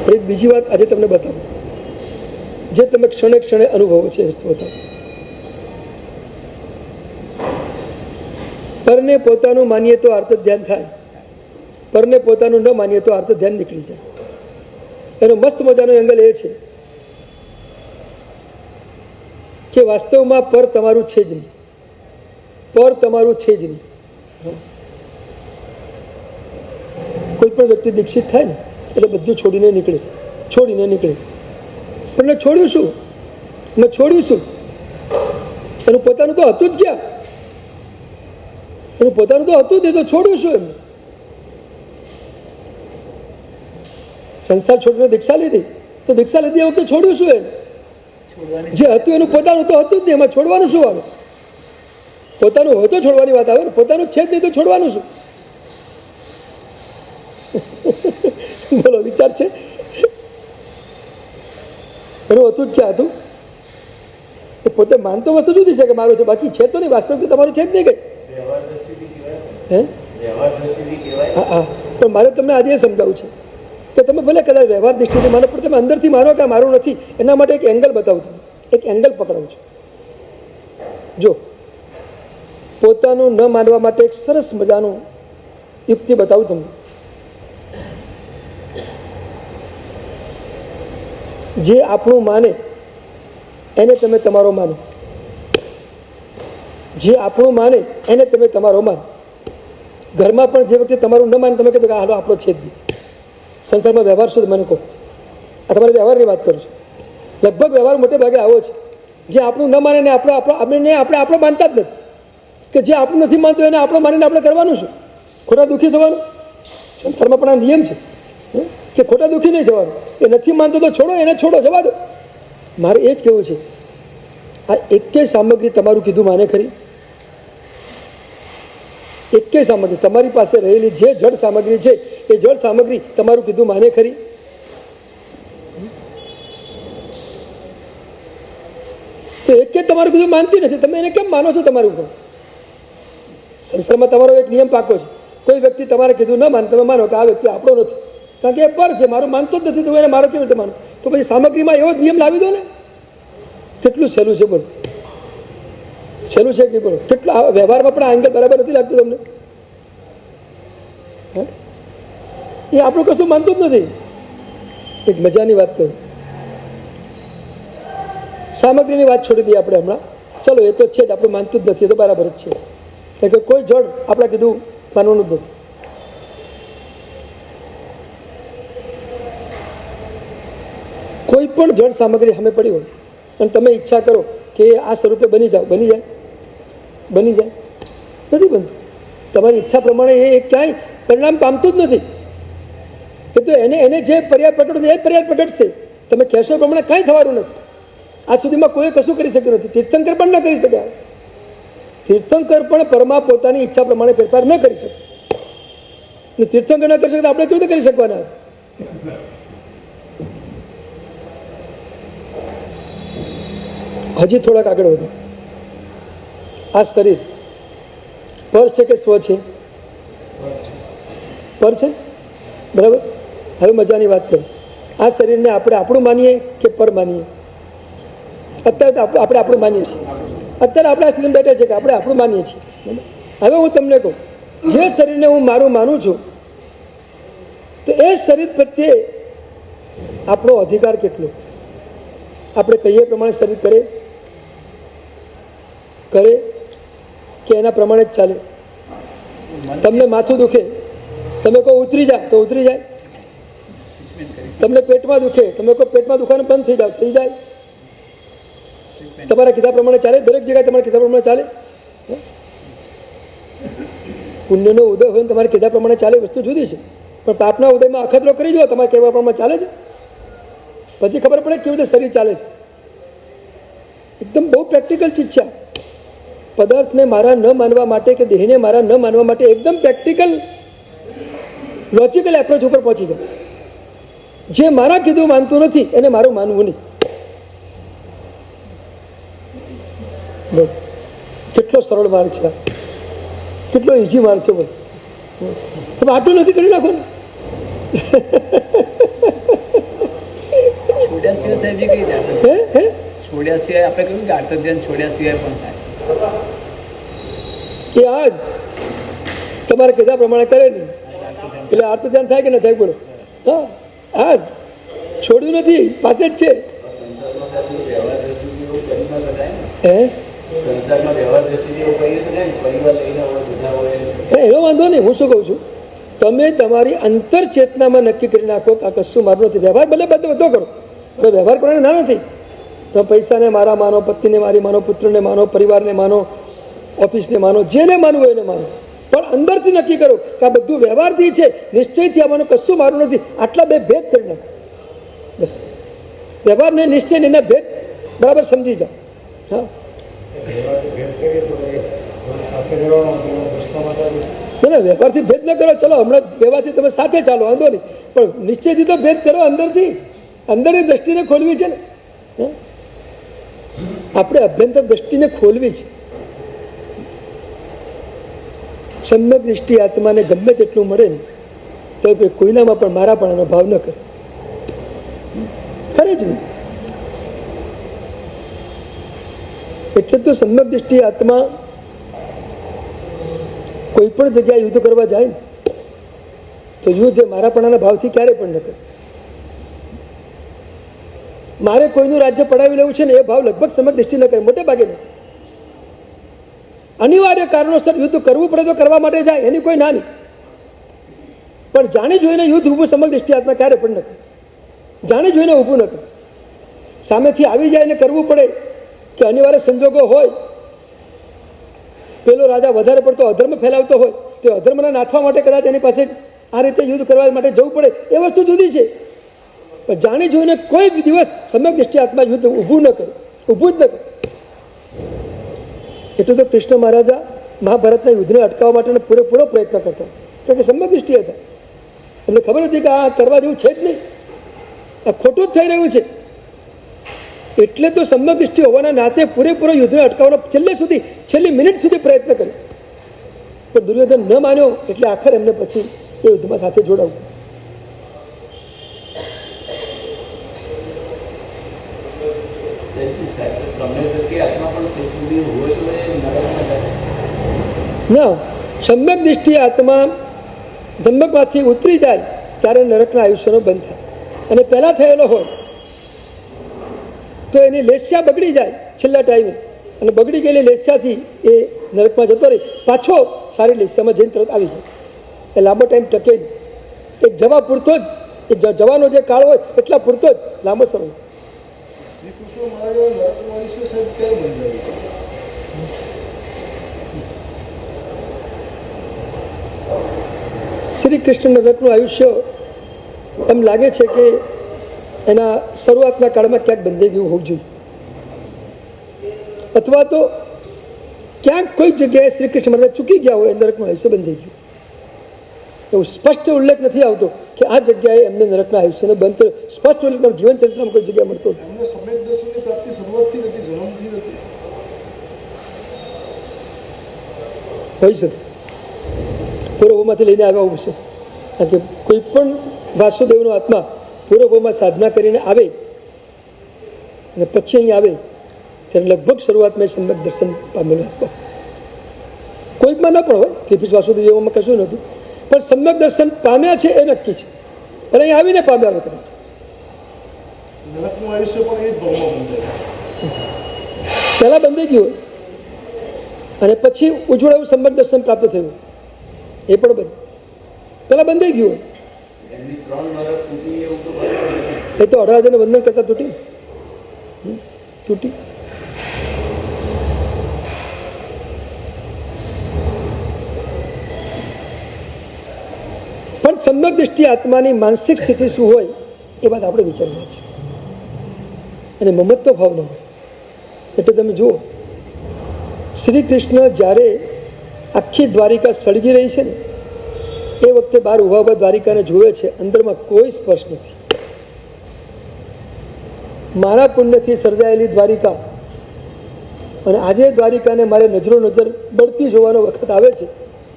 પણ એક બીજી વાત આજે તમને બતાવું, જે તમે ક્ષણે ક્ષણે અનુભવો છે એ વસ્તુ બતાવો. પરને પોતાનું માનીએ તો આર્ત ધ્યાન થાય, પરને પોતાનું ન માનીએ તો આર્ત ધ્યાન નીકળી જાય. એનો મસ્ત મજાનો એંગલ એ છે કે વાસ્તવમાં પર તમારું છે જ નહીં, પર તમારું છે જ નહીં. કોઈ પણ વ્યક્તિ દીક્ષિત થાય ને એટલે બધું છોડીને નીકળે, પણ છોડ્યું શું? એનું પોતાનું તો હતું જ ક્યાં? એનું પોતાનું તો હતું જ નહીં, તો છોડ્યું શું? એમ સંસાર છોડીને દીક્ષા લીધી, તો દીક્ષા લીધી વખતે છોડ્યું શું? એમ જે હતું એનું પોતાનું તો હતું જ નહીં, એમાં છોડવાનું શું આવે? પોતાનું હોય તો છોડવાની વાત આવે ને, પોતાનું છે જ નહીં તો છોડવાનું શું? બોલો, વિચાર છે. એનું હતું જ ક્યાં હતું? એ પોતે માનતો વસ્તુ જુદી છે કે મારું છે, બાકી છે તો નહીં, વાસ્તવિક તમારું છે જ નહીં કઈ. હે? હા, પણ મારે તમને આજે એ સમજાવું છે કે તમે ભલે કદાચ વ્યવહાર દૃષ્ટિથી માનો, પણ તમે અંદરથી માનો કે મારું નથી. એના માટે એક એંગલ બતાવું તમને, એક એંગલ પકડાવું છું. જો પોતાનું ન માનવા માટે એક સરસ મજાનું યુક્તિ બતાવું તમને. જે આપણું માને એને તમે તમારો માનો, જે આપણું માને એને તમે તમારો માનો. ઘરમાં પણ જે વખતે તમારું ન માને તમે કીધું કે હાલો આપણો છે જ નહીં. સંસારમાં વ્યવહાર શું મને કહો? આ તમારે વ્યવહારની વાત કરું છું. લગભગ વ્યવહાર મોટે ભાગે આવો છે, જે આપણું ન માને ને આપણે માનતા જ નથી. કે જે આપણું નથી માનતું એને આપણે માનીને આપણે કરવાનું શું? ખોટા દુઃખી થવાનું. સંસારમાં પણ આ નિયમ છે કે ખોટા દુઃખી નહીં થવાનું. એ નથી માનતો તો છોડો, એને છોડો, જવા દો. મારે એ જ કહેવું છે, આ એકેય સામગ્રી તમારું કીધું માને ખરી? એકેય સામગ્રી તમારી પાસે રહેલી જે જળ સામગ્રી છે એ જળ સામગ્રી તમારું કીધું માને ખરી? તો એકે તમારું કીધું માનતી નથી. તમે એને કેમ માનો છો તમારું ઉપર? સંસારમાં તમારો એક નિયમ પાકો છે, કોઈ વ્યક્તિ તમારે કીધું ન માને તમે માનો કે આ વ્યક્તિ આપણો નથી, કારણ કે એ પર છે, મારું માનતો જ નથી, તો એને મારો કેવી રીતે માનો? તો પછી સામગ્રીમાં એવો જ નિયમ લાવી દો ને. કેટલું સહેલું છે, બોલો. સહેલું છે કે નહીં? બોલો. કેટલું આ વ્યવહારમાં પણ આ એંગલ બરાબર નથી લાગતું તમને? એ આપણું કશું માનતું જ નથી. એક મજાની વાત કરું, સામગ્રીની વાત છોડી દઈએ આપણે હમણાં. ચલો, એ તો છે જ, આપણે માનતું જ નથી, એ તો બરાબર જ છે. કારણ કે કોઈ જળ આપણે કીધું માનવાનું જ નથી. કોઈ પણ જળ સામગ્રી સામે પડી હોય અને તમે ઈચ્છા કરો કે આ સ્વરૂપે બની જાઓ, બની જાય? નથી બનતું. તમારી ઈચ્છા પ્રમાણે એ ક્યાંય પરિણામ પામતું જ નથી. એ તો એને જે પર્યાય પ્રકટ એ પર્યાય પ્રકટશે. તમે કહેશો એ પ્રમાણે કાંઈ થવાનું નથી. આજ સુધીમાં કોઈ કશું કરી શક્યું નથી. તીર્થંકર પણ ન કરી શક્યા. તીર્થંકર પણ પરમા પોતાની ઈચ્છા પ્રમાણે ફેરફાર ન કરી શકે. તીર્થંકર ન કરી શકે તો આપણે કેવી રીતે કરી શકવાના? હજી થોડાક આગળ વધો. આ શરીર પર છે કે સ્વ છે? પર છે, બરાબર. હવે મજાની વાત કરું. આ શરીરને આપણે આપણું માનીએ કે પર માનીએ? અત્યારે તો આપણે આપણું માનીએ છીએ. અત્યારે આપણે આ સ્થિતિમાં બેઠા છે કે આપણે આપણું માનીએ છીએ. હવે હું તમને કહું, જે શરીરને હું મારું માનું છું, તો એ શરીર પ્રત્યે આપણો અધિકાર કેટલો? આપણે કહીએ પ્રમાણે શરીર કરે કે એના પ્રમાણે જ ચાલે? તમને માથું દુખે, તમે કહો ઉતરી જાય તો ઉતરી જાય. તમને પેટમાં દુખે, તમે કહો પેટમાં દુખવાનું બંધ થઈ જાય. તમારા કીધા પ્રમાણે ચાલે? દરેક જગ્યાએ તમારા કીધા પ્રમાણે ચાલે? પુણ્યનો ઉદય હોય ને તમારે કીધા પ્રમાણે ચાલે, વસ્તુ જુદી છે. પણ પાપના ઉદયમાં અખતરો કરી દો, તમારે કહેવા પ્રમાણે ચાલે છે? પછી ખબર પડે કેવી રીતે શરીર ચાલે છે. એકદમ બહુ પ્રેક્ટિકલ ચીજ છે. પદાર્થને મારા ન માનવા માટે કે દેહને મારા ન માનવા માટે એકદમ પ્રેક્ટિકલ લોજિકલ એપ્રોચ ઉપર પહોંચી જાઓ. જે મારા કીધું માનતું નથી એને મારું માનવું નહીં. બસ કેટલો સરળ માર્ગ છે, કેટલો ઇઝી માર્ગ છે. બસ તમે આટલું નક્કી કરી નાખો ને. છોડ્યા સિવાય સાહેબજી કઈ જાય? હે છોડ્યા સિવાય આપણે કહ્યું કે આર્ત ધ્યાન છોડ્યા સિવાય પણ થાય. એ આજ તમારે કીધા પ્રમાણે કરે નહીં એટલે આર્ત ધ્યાન થાય કે ન થાય? બોલો. હા, આજ છોડ્યું નથી, પાસે જ છે. એનો વાંધો નહીં. હું શું કહું છું, તમે તમારી અંતર ચેતનામાં નક્કી કરી નાખો કે આ કશું મારું નથી. વ્યવહાર ભલે બધો કરો, હવે વ્યવહાર કરવાનો ના નથી. તમે પૈસાને મારા માનો, પત્નીને મારી માનો, પુત્રને માનો, પરિવારને માનો, ઓફિસને માનો, જેને માનવું હોય એને માનો, પણ અંદરથી નક્કી કરો કે આ બધું વ્યવહારથી છે, નિશ્ચયથી આમાંનું કશું મારું નથી. આટલા બે ભેદ કરી નાખો. બસ વ્યવહારને નિશ્ચય એના ભેદ બરાબર સમજી જાઓ. હા, ના વ્યવહારથી ભેદ ન કરો. ચલો હમણાં વ્યવહારથી તમે સાથે ચાલો, વાંધો નહીં, પણ નિશ્ચયથી તો ભેદ કરો. અંદરથી, અંદરની દ્રષ્ટિને ખોલવી છે ને. આપણે અભ્યંતર દ્રષ્ટિને ખોલવી છે. સમ્યક દૃષ્ટિ આત્માને ગમે તેટલું મળે ને તો કોઈનામાં પણ મારા પણ ભાવ ન કરે. ખરે જ નહીં. એટલે તો સમ્યક દૃષ્ટિ આત્મા કોઈ પણ જગ્યાએ યુદ્ધ કરવા જાય ને તો યુદ્ધ એ મારાપણાના ભાવથી ક્યારે પણ ન કરે. મારે કોઈનું રાજ્ય પડાવી લેવું છે ને એ ભાવ લગભગ સમ્યક દૃષ્ટિ ન કરે, મોટે ભાગે ન કરે. અનિવાર્ય કારણોસર યુદ્ધ કરવું પડે તો કરવા માટે જાય, એની કોઈ ના નહીં, પણ જાણી જોઈને યુદ્ધ ઊભું સમ્યક દૃષ્ટિ આત્મા ક્યારે પણ ન કરે. જાણી જોઈને ઊભું ન કરે. સામેથી આવી જાય ને કરવું પડે કે અનિવાર્ય સંજોગો હોય, પેલો રાજા વધારે પડતો અધર્મ ફેલાવતો હોય તો અધર્મના નાથવા માટે કદાચ એની પાસે આ રીતે યુદ્ધ કરવા માટે જવું પડે, એ વસ્તુ જુદી છે. પણ જાણી જોઈને કોઈ દિવસ સમ્યક દૃષ્ટિ આત્મા યુદ્ધ ઊભું ન કરે, ઊભું જ ન કરે. એટલે તો કૃષ્ણ મહારાજા મહાભારતના યુદ્ધને અટકાવવા માટેનો પૂરેપૂરો પ્રયત્ન કરતા, કારણ કે સમ્યક દૃષ્ટિ હતા. એમને ખબર હતી કે આ કરવા જેવું છે જ નહીં, આ ખોટું જ થઈ રહ્યું છે. એટલે તો સમ્યક દૃષ્ટિ હોવાના નાતે પૂરેપૂરો યુદ્ધને અટકાવવાનો છેલ્લે સુધી, છેલ્લી મિનિટ સુધી પ્રયત્ન કર્યો. પણ દુર્યોધન ન માન્યો એટલે આખર એમને પછી એ યુદ્ધમાં સાથે જોડાવું. ના, સમ્યક દૃષ્ટિ આત્મા સમ્યકમાંથી ઉતરી જાય ત્યારે નરકના આયુષ્યનો બંધ થાય. અને પહેલાં થયેલો હોય તો એની લેસ્યા બગડી જાય છેલ્લા ટાઈમે, અને બગડી ગયેલી લેસ્યાથી એ નરકમાં જતો રહી, પાછો સારી લેસ્યામાં જઈને તરત આવી જાય. એ લાંબો ટાઈમ ટકે નહીં. એક જવા પૂરતો જ, એ જવાનો જે કાળ હોય એટલા પૂરતો જ લાંબો સમય. શ્રી કૃષ્ણ મહારાજ નરકનું આયુષ્ય સાહેબ ક્યારે બંધાયું? શ્રી કૃષ્ણ નરકનું આયુષ્ય એમ લાગે છે કે એના શરૂઆતના કાળમાં ક્યાંક બંધાઈ ગયું હોવું જોઈએ, અથવા તો ક્યાંક કોઈ જગ્યાએ શ્રી કૃષ્ણ મહારાજ ચૂકી ગયા હોય, નરકનું આયુષ્ય બંધાઈ ગયું. એવું સ્પષ્ટ ઉલ્લેખ નથી આવતો કે આ જગ્યાએ એમને નરકના આયુષ્યને બંધ કર્યો. સ્પષ્ટ ઉલ્લેખ જીવન ચરિત્રમાં કોઈ જગ્યા મળતો નથી. એમને સમ્યક દર્શનની પ્રાપ્તિ શરૂઆતથી નથી, જન્મથી નથી. હોઈ શકે પૂર્વભૂમાંથી લઈને આવ્યા હોવું છે, કારણ કે કોઈ પણ વાસુદેવનો આત્મા પૂર્વભૂમાં સાધના કરીને આવે અને પછી અહીં આવે ત્યારે લગભગ શરૂઆતમાં સમ્યક દર્શન પામેલો આત્મા. કોઈકમાં ન પણ હોય, ત્રિભુજ વાસુદેવમાં કશું નહોતું, પણ સમ્યક દર્શન પામ્યા છે એ નક્કી છે, પણ અહીં આવીને પામ્યા આવે કદાચ. નરકનું આયુષ્ય પણ એ જ ભાવમાં બંધાયું. પહેલાં બંધાઈ ગયું હોય અને પછી ઉજ્જવળ એવું સમ્યક દર્શન પ્રાપ્ત થયું, એ પણ બને. પહેલાં બંધાઈ ગયું હોય એ તો 18,000 વંદન કરતા તૂટી. પણ સમ્યક દૃષ્ટિ આત્માની માનસિક સ્થિતિ શું હોય એ વાત આપણે વિચારવી છે, અને મમત્વ ભાવ ન હોય. એટલે તમે જુઓ, શ્રી કૃષ્ણ જ્યારે આખી દ્વારિકા સળગી રહી છે ને એ વખતે બહાર ઉભા ઉભા દ્વારિકાને જોવે છે, અંદરમાં કોઈ સ્પર્શ નથી. મારા પુણ્યથી સર્જાયેલી દ્વારિકા અને આજે દ્વારિકાને મારે નજરો નજર બળતી જોવાનો વખત આવે છે,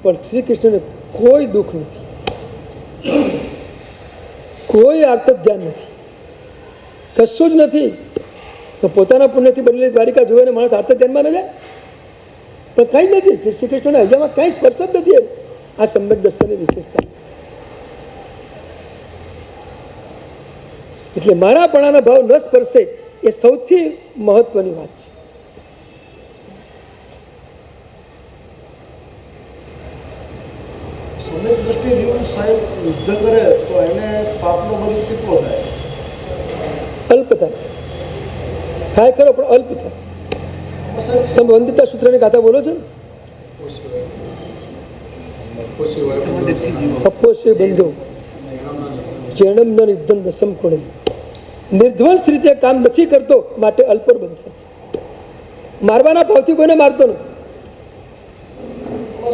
પણ શ્રી કૃષ્ણને કોઈ દુઃખ નથી, કોઈ આર્ત ધ્યાન નથી, કશું જ નથી. તો પોતાના પુણ્યથી બનેલી દ્વારિકા જોઈને માણસ આર્ત ધ્યાનમાં ન જાય? પણ કંઈ જ નથી. શ્રી કૃષ્ણના હૈયામાં કંઈ સ્પર્શ જ નથી. આ સમ્યક દર્શનની વિશેષતા છે. એટલે મારાપણાના ભાવ ન સ્પર્શે એ સૌથી મહત્વની વાત છે. સમ્યક દ્રષ્ટિએ જીવન સાહેબ યુદ્ધ કરે તો એને પાપનો બધું કેટલો થાય? અલ્પ થાય. થાય ખરો પણ અલ્પ થાય. તમે વંદિતા સૂત્રની ગાથા બોલો છો ને? અપોષે બંધો જેણમ ન નિધન દસમ કોણે. નિર્ધ્વંસ રીતે કામ નથી કરતો માટે અલ્પર બંધાય છે. મારવાના ભાવથી કોઈને મારતો નથી.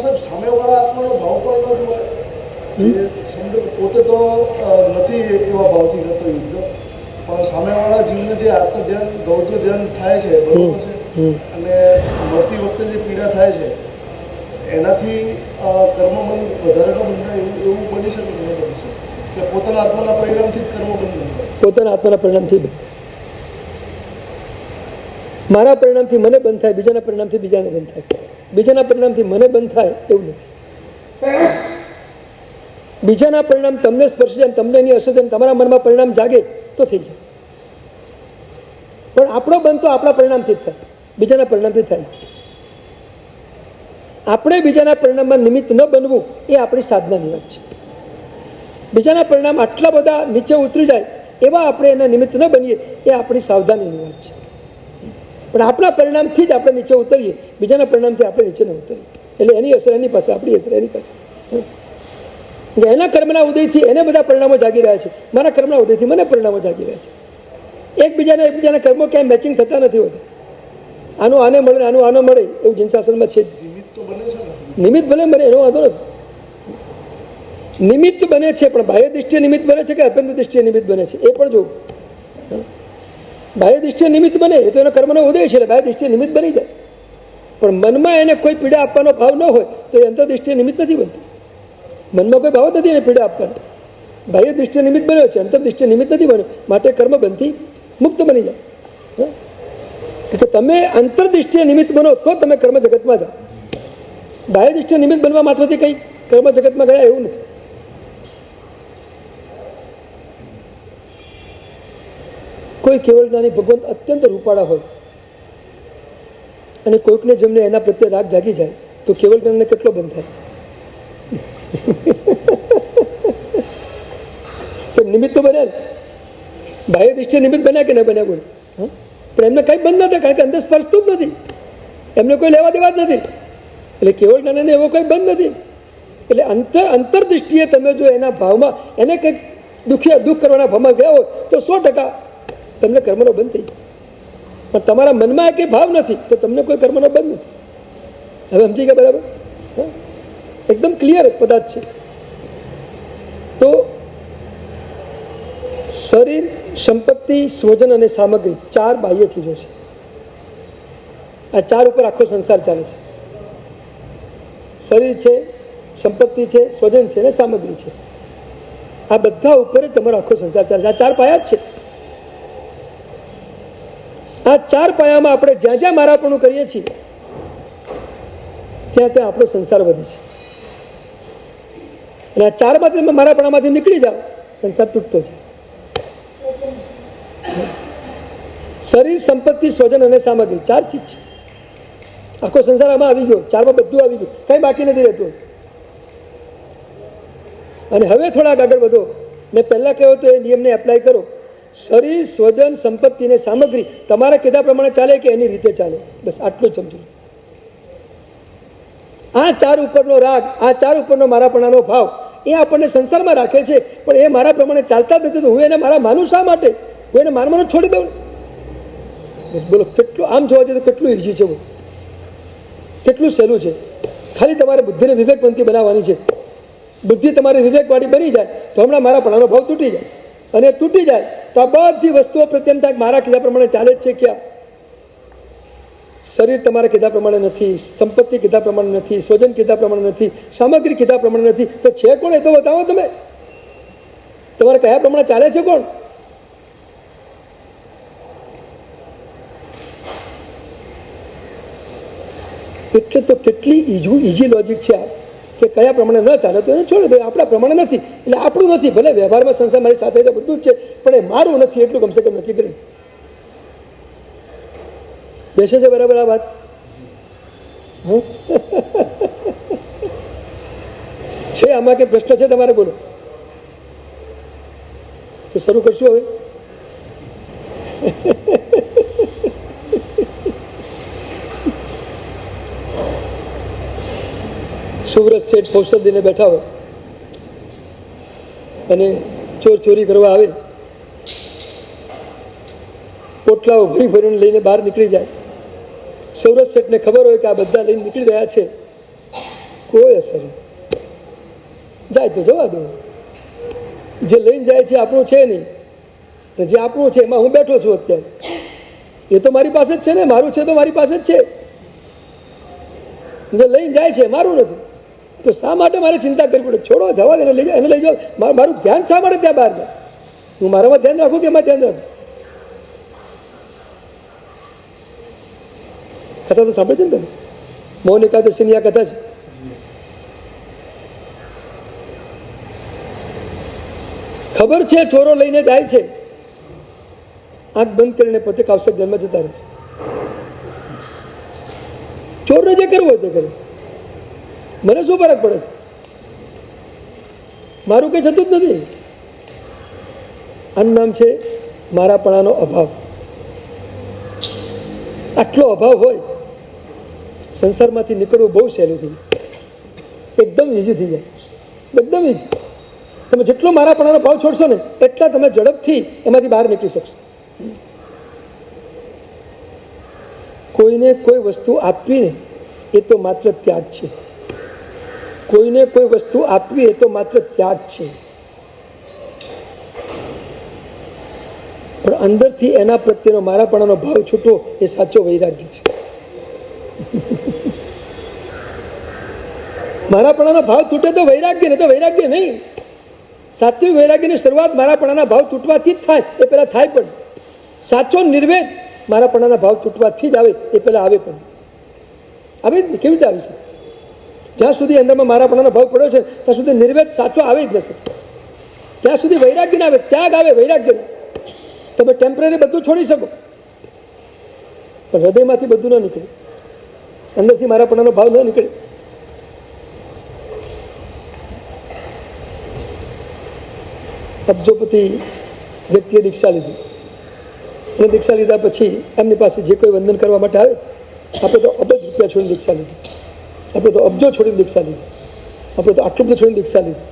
સાહેબ સામેવાળા આત્માનો ભાવ પણ ન જોવાય. સમજો કે પોતે તો નથી એવા ભાવથી કરતો યુદ્ધ, પણ સામેવાળા જીવને જે આત્મ ધ્યાન દૌર્ધ ધ્યાન થાય છે, બરોબર છે, અને મરતી વખતે જે પીડા થાય છે એનાથી કર્મબંધ વધારે ન બંધાય એવું બની શકે કે ન બની શકે? કે પોતાના આત્માના પરિણામથી જ કર્મ બંધ બંધાય? પોતાના આત્માના પરિણામથી બંધ. મારા પરિણામથી મને બંધ થાય, બીજાના પરિણામથી બીજાને બંધ થાય. બીજાના પરિણામથી મને બંધ થાય એવું નથી. બીજાના પરિણામ તમને સ્પર્શી જાય, તમને એની અસર થાય, તમારા મનમાં પરિણામ જાગે તો થઈ જાય. પણ આપણો બંધ તો આપણા પરિણામથી જ થાય, બીજાના પરિણામથી થાય. આપણે બીજાના પરિણામમાં નિમિત્ત ન બનવું એ આપણી સાધનાની વાત છે. બીજાના પરિણામ આટલા બધા નીચે ઉતરી જાય એવા આપણે એના નિમિત્ત ન બનીએ એ આપણી સાવધાનીની વાત છે. પણ આપણા પરિણામથી જ આપણે નીચે ઉતરીએ, બીજાના પરિણામથી આપણે નીચે ન ઉતરીએ. એટલે એની અસર એની પાસે, આપણી અસર એની પાસે. એના કર્મના ઉદયથી એને બધા પરિણામો જાગી રહ્યા છે, મારા કર્મના ઉદયથી મને પરિણામો જાગી રહ્યા છે. એકબીજાના કર્મો ક્યાંય મેચિંગ થતા નથી હોતા. આનું આને મળે, આનું આનો મળે એવું જીનશાસનમાં છે. નિમિત્ત ભલે બને એનો વાંધો નથી. નિમિત્ત બને છે, પણ બાહ્ય દૃષ્ટિએ નિમિત્ત બને છે કે અભ્યંતર દૃષ્ટિએ નિમિત્ત બને છે એ પણ જોવું. બાહ્ય દૃષ્ટિએ નિમિત્ત બને એ તો એનો કર્મનો ઉદય છે, એટલે બાહ્ય દૃષ્ટિએ નિમિત્ત બની જાય. પણ મનમાં એને કોઈ પીડા આપવાનો ભાવ ન હોય તો એ અંતરદૃષ્ટિએ નિમિત્ત નથી બનતું. મનમાં કોઈ ભાવ નથી એને પીડા આપવાનો. બાહ્ય દૃષ્ટિએ નિમિત્ત બન્યો છે, અંતરદૃષ્ટિએ નિમિત્ત નથી બન્યો, માટે કર્મ બંધથી મુક્ત બની જાય. એટલે તમે અંતરદૃષ્ટિએ નિમિત્ત બનો તો તમે કર્મ જગતમાં જાઓ. બાહ્ય દૃષ્ટિએ નિમિત્ત બનવા માત્રથી કંઈ કર્મ જગતમાં ગયા એવું નથી. કોઈ કેવળ જ્ઞાની ભગવંત અત્યંત રૂપાળા હોય અને કોઈકને જેમને એના પ્રત્યે રાગ જાગી જાય તો કેવળ જ્ઞાનને કેટલો બંધ થાય. તો નિમિત્ત તો બન્યા, બાહ્ય દૃષ્ટિએ નિમિત્ત બન્યા કે ન બન્યા કોઈ, પણ એમને કંઈ બંધ ન થાય, કારણ કે અંદર સ્પર્શતું જ નથી, એમને કોઈ લેવા દેવા જ નથી. એટલે કેવળ જ્ઞાનને એવો કોઈ બંધ નથી. એટલે અંતરદૃષ્ટિએ તમે જો એના ભાવમાં એને કંઈક દુઃખ કરવાના ભાવમાં ગયા હોય તો 100% તમને કર્મનો બંધ થઈ જાય. પણ તમારા મનમાં કંઈ ભાવ નથી તો તમને કોઈ કર્મનો બંધ નથી. હવે સમજી ગયા બરાબર? એકદમ ક્લિયર પદાર્થ છે. તો શરીર, સંપત્તિ, સ્વજન અને સામગ્રી 4 બાહ્ય ચીજો છે. આ 4 ઉપર આખો સંસાર ચાલે છે. શરીર છે, સંપત્તિ છે, સ્વજન છે અને સામગ્રી છે. આ બધા ઉપર જ તમારો આખો સંસાર ચાલે છે. આ 4 પાયા જ છે. આ 4 પાયામાં આપણે જ્યાં જ્યાં મારાપણું કરીએ છીએ ત્યાં ત્યાં આપણો સંસાર વધે છે. અને આ 4માંથી તમે મારાપણામાંથી નીકળી જાઓ, સંસાર તૂટતો છે. શરીર, સંપત્તિ, સ્વજન અને સામગ્રી 4 ચીજ છે. આખો સંસાર આમાં આવી ગયો, 4માં બધું આવી ગયું, કંઈ બાકી નથી રહેતું. અને હવે થોડાક આગળ વધો. મેં પહેલાં કહ્યું તો એ નિયમને એપ્લાય કરો. શરીર, સ્વજન, સંપત્તિ અને સામગ્રી તમારા કીધા પ્રમાણે ચાલે કે એની રીતે ચાલે, બસ આટલું જ સમજો. આ 4 ઉપરનો રાગ, આ 4 ઉપરનો મારાપણાનો ભાવ એ આપણને સંસારમાં રાખે છે, પણ એ મારા પ્રમાણે ચાલતા જ નથી. તો હું એને મારા માનું શા માટે? હું એને માનવાનું છોડી દઉં. બસ બોલો, કેટલું આમ જોવા જઈએ તો કેટલું ઇઝી છે, કેટલું સહેલું છે. ખાલી તમારે બુદ્ધિને વિવેકવંતી બનાવવાની છે. બુદ્ધિ તમારી વિવેકવાળી બની જાય તો હમણાં મારાપણાનો ભાવ તૂટી જાય, અને તૂટી જાય તો આ બધી વસ્તુઓ પ્રત્યે એમ થાય કે મારા કીધા પ્રમાણે ચાલે જ છે ક્યાં? શરીર તમારા કીધા પ્રમાણે નથી, સંપત્તિ કીધા પ્રમાણે નથી, સ્વજન કીધા પ્રમાણે નથી, સામગ્રી કીધા પ્રમાણે નથી, તો છે કોણ એ તો બતાવો તમે. તમારે કયા પ્રમાણે ચાલે છે કોણ? એટલે તો કેટલી ઈઝી લોજિક છે આ, કે કયા પ્રમાણે ન ચાલે તો એને છોડી દો, આપણા પ્રમાણે નથી એટલે આપણું નથી. ભલે વ્યવહારમાં સંસાર મારી સાથે છે, બધું જ છે, પણ એ મારું નથી એટલું કમસે કમ નક્કી કરી. બેસે છે બરાબર આ વાત? છે આમાં કે પ્રશ્ન છે તમારે? બોલો તો શરૂ કરશું હવે. સુવ્રત શેઠ ફૌસદીને બેઠા હોય અને ચોરી કરવા આવે, પોટલાઓ ભરી ભરીને લઈને બહાર નીકળી જાય. સુવ્રત શેઠને ખબર હોય કે આ બધા લઈને નીકળી રહ્યા છે, કોઈ અસર નહીં, જાય તો જવા દો. જે લઈને જાય છે આપણું છે નહીં, જે આપણું છે એમાં હું બેઠો છું અત્યારે, એ તો મારી પાસે જ છે ને, મારું છે તો મારી પાસે જ છે. જે લઈને જાય છે મારું નથી, તો શા માટે મારે ચિંતા કરવી પડે? છોડો, જવા દે, એને લઈ જાઓ. મારું ધ્યાન શા માટે ત્યાં બહાર જાય? હું મારામાં ધ્યાન રાખું કે એમાં ધ્યાન રાખું? કથા તો સાંભળે છે ને તમે? મૌન એકાદશીની આ કથા છે. ખબર છે ચોરો લઈને જાય છે, આંખ બંધ કરીને પોતે કાવસક ધ્યાનમાં જતા રહે છે. ચોરને જે કરવું હોય તે કરે, મને શું ફરક પડે છે? મારું કંઈ થતું જ નથી. આનું નામ છે મારાપણાનો અભાવ. આટલો અભાવ હોય, સંસારમાંથી નીકળવું બહુ સહેલું થઈ જાય, એકદમ ઈઝી થઈ જાય, એકદમ ઈઝી. તમે જેટલો મારાપણાનો ભાવ છોડશો ને એટલા તમે ઝડપથી એમાંથી બહાર નીકળી શકશો. કોઈને કોઈ વસ્તુ આપવી ને એ તો માત્ર ત્યાગ છે. કોઈને કોઈ વસ્તુ આપવી એ તો માત્ર ત્યાગ છે, પણ અંદરથી એના પ્રત્યેનો મારાપણાનો ભાવ છૂટવો એ સાચો વૈરાગ્ય છે. મારાપણાનો ભાવ તૂટે તો વૈરાગ્ય, ને તો વૈરાગ્ય નહીં. તાત્વિક વૈરાગ્યની શરૂઆત મારાપણાના ભાવ તૂટવાથી જ થાય, એ પહેલાં થાય પણ. સાચો નિર્વેદ મારાપણાના ભાવ તૂટવાથી જ આવે, એ પહેલાં આવે પણ. આવે જ કેવી રીતે આવી શકે? જ્યાં સુધી અંદરમાં મારાપણાનો ભાવ પડ્યો છે ત્યાં સુધી નિર્વેદ સાચો આવે જ નથી. ત્યાં સુધી વૈરાગ્ય ના આવે, ત્યાગ આવે, વૈરાગ્ય. તમે ટેમ્પરરી બધું છોડી શકો, પણ હૃદયમાંથી બધું ન નીકળે, અંદરથી મારાપણાનો ભાવ ન નીકળે. અબજોપતિ વ્યક્તિએ દીક્ષા લીધી, અને દીક્ષા લીધા પછી એમની પાસે જે કોઈ વંદન કરવા માટે આવે, આપણે તો અબજ રૂપિયા છોડીને દીક્ષા લીધી, આપણે તો અબજો છોડીને દીક્ષા લીધી, આપણે તો આટલું બધું છોડીને દીક્ષા લીધી.